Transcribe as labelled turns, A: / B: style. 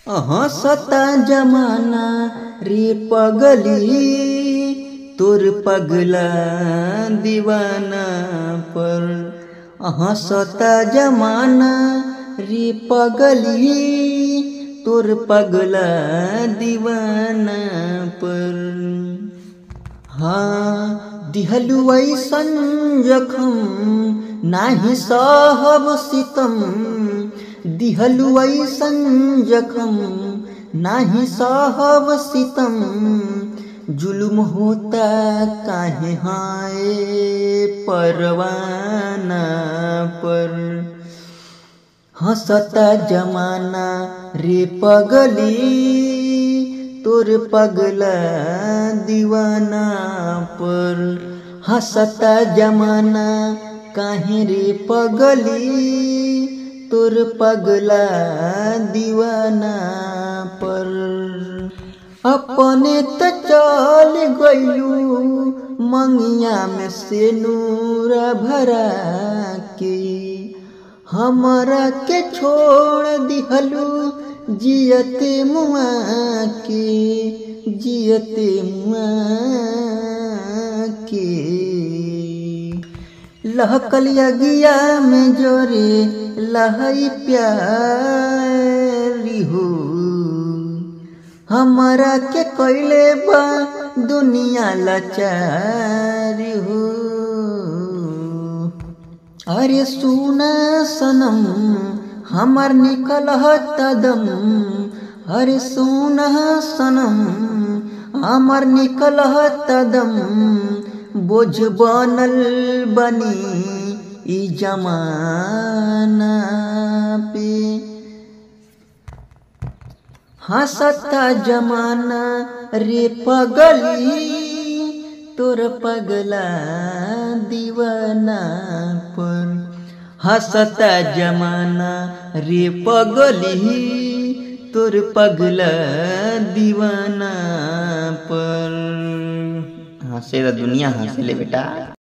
A: हंसता जमाना रे पगली, तोर पगला दीवाना पर। हंसता जमाना रे पगली, तोर पगला दीवाना पर। हाँ दिहलु ऐसन जखम नाही सहब सितम, दिहलु ऐसन जखम नाही सहब सितम। जुल्म होता काहे हाय परवाना पर। हंसता जमाना रे पगली, तोर पगला दीवाना पर। हंसता जमाना काहे रे पगली, तोर पगला दीवाना पर। अपने त चल गइलू मंगिया में से नूर भरा के, हमरा के छोड़ दिहलू जियते मुआ के, जियते मुआ के। लहकल यगिया में जोरे लहई प्यारी हो, हमरा के कइले बा दुनिया लाचारी हो। अरे सुना सनम हमर निकल दम, अरे सुना सनम हमर निकल दम। बोझ बनल बनी ई जमाना पे। हंसता जमाना रे पगली, तोर पगला दीवाना पर। हंसता जमाना रे पगली, तोर पगला दीवाना पर। हंसे दुनिया हंसे ले बेटा।